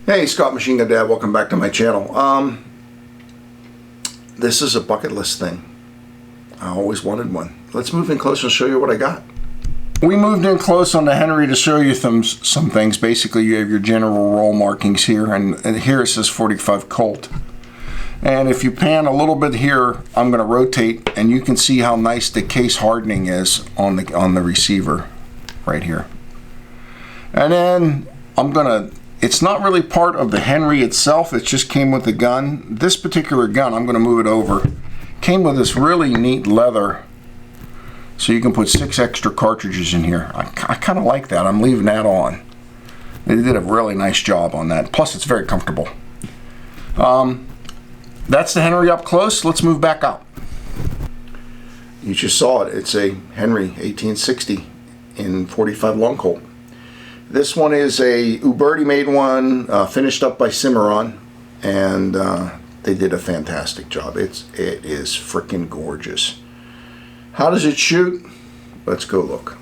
Hey, Scott Machine Gun Dad, welcome back to my channel. This is a bucket list thing. I always wanted one. Let's move in close and show you what I got. We moved in close on the Henry to show you some things. Basically, you have your general roll markings here, and here it says 45 Colt. And if you pan a little bit here, I'm going to rotate, and you can see how nice the case hardening is on the receiver right here. And then I'm going to, it's not really part of the Henry itself, it just came with the gun. This particular gun, I'm going to move it over, came with this really neat leather, so you can put 6 extra cartridges in here. I kind of like that. I'm leaving that on. They did a really nice job on that. Plus, it's very comfortable. That's the Henry up close. Let's move back out. You just saw it. It's a Henry 1860 in 45 long Colt. This one is a Uberti made one, finished up by Cimarron, and they did a fantastic job. It is freaking gorgeous. How does it shoot? Let's go look.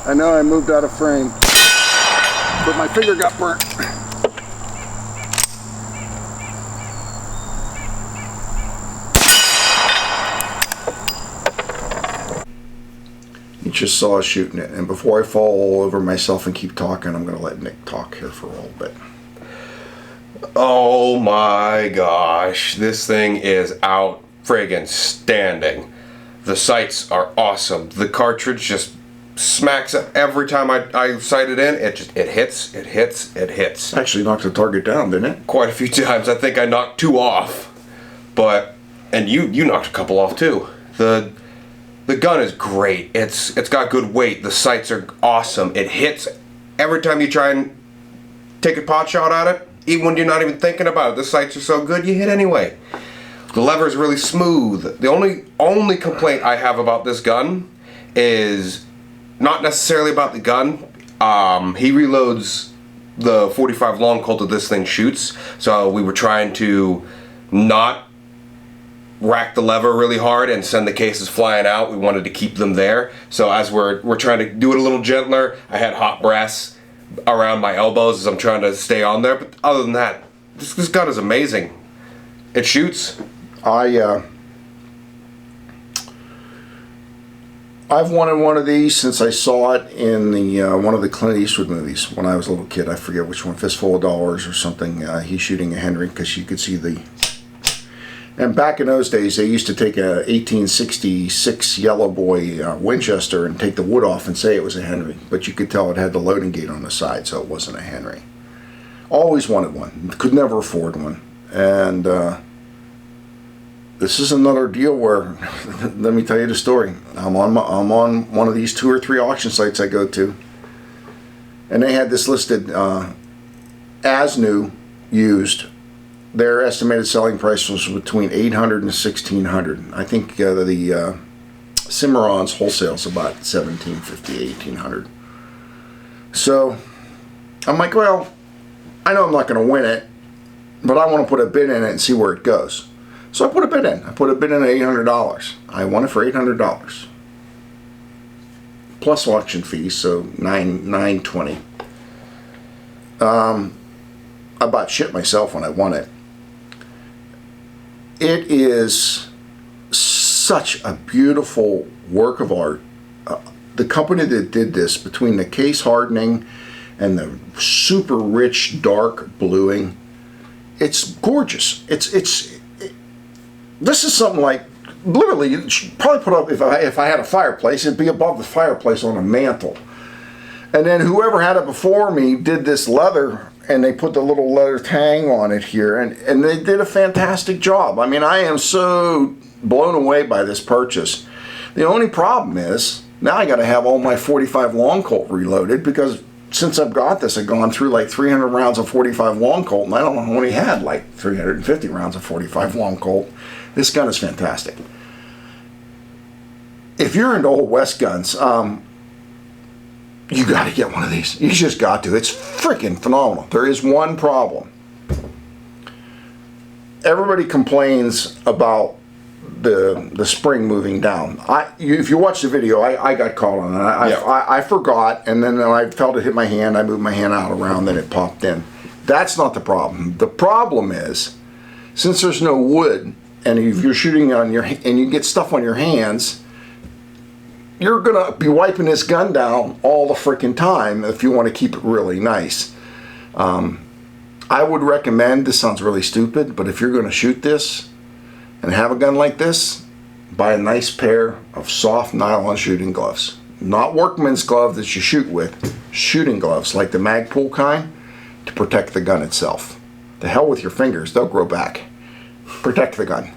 I know I moved out of frame, but my finger got burnt. You just saw us shooting it, and before I fall all over myself and keep talking, I'm going to let Nick talk here for a little bit. Oh my gosh, this thing is out friggin' standing. The sights are awesome. The cartridge just smacks it every time I sight it in. It hits. Actually knocked the target down, didn't it? Quite a few times. I think I knocked 2 off, and you knocked a couple off too. The gun is great. It's got good weight. The sights are awesome. It hits every time you try and take a pot shot at it, even when you're not even thinking about it. The sights are so good, you hit anyway. The lever is really smooth. The only complaint I have about this gun is not necessarily about the gun. He reloads the 45 long Colt that this thing shoots, so we were trying to not rack the lever really hard and send the cases flying out. We wanted to keep them there. So as we're trying to do it a little gentler, I had hot brass around my elbows as I'm trying to stay on there. But other than that, this gun is amazing. It shoots. I've wanted one of these since I saw it in the one of the Clint Eastwood movies when I was a little kid. I forget which one, Fistful of Dollars or something. He's shooting a Henry, because you could see the... And back in those days, they used to take a 1866 Yellow Boy Winchester and take the wood off and say it was a Henry. But you could tell it had the loading gate on the side, so it wasn't a Henry. Always wanted one. Could never afford one. And this is another deal where, let me tell you the story. I'm on one of these 2 or 3 auction sites I go to, and they had this listed as new, used. Their estimated selling price was between $800 and $1,600. I think the Cimarron's wholesale's about $1,750, $1,800. So I'm like, well, I know I'm not going to win it, but I want to put a bid in it and see where it goes. So I put a bid in. I put a bid in at $800. I won it for $800. Plus auction fees, so $920. I bought shit myself when I won it. It is such a beautiful work of art. The company that did this, between the case hardening and the super rich dark bluing, it's gorgeous. This is something like, literally, you should probably put up, if I had a fireplace, it'd be above the fireplace on a mantle. And then whoever had it before me did this leather, and they put the little leather tang on it here, and they did a fantastic job. I mean, I am so blown away by this purchase. The only problem is, now I got to have all my 45 long Colt reloaded, because since I've got this, I've gone through like 300 rounds of 45 long Colt, and I only had like 350 rounds of 45 long Colt. This gun is fantastic. If you're into old West guns, you got to get one of these. You just got to. It's freaking phenomenal. There is one problem. Everybody complains about the spring moving down. If you watch the video, I got caught on it. I forgot, and then I felt it hit my hand. I moved my hand out around, then it popped in. That's not the problem. The problem is, since there's no wood, and if you're shooting on and you get stuff on your hands, you're gonna be wiping this gun down all the freaking time if you want to keep it really nice. I would recommend, this sounds really stupid, but if you're gonna shoot this and have a gun like this, buy a nice pair of soft nylon shooting gloves. Not workman's glove that you shoot with, shooting gloves like the Magpul kind, to protect the gun itself. The hell with your fingers, they'll grow back. Protect the gun.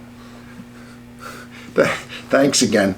Thanks again.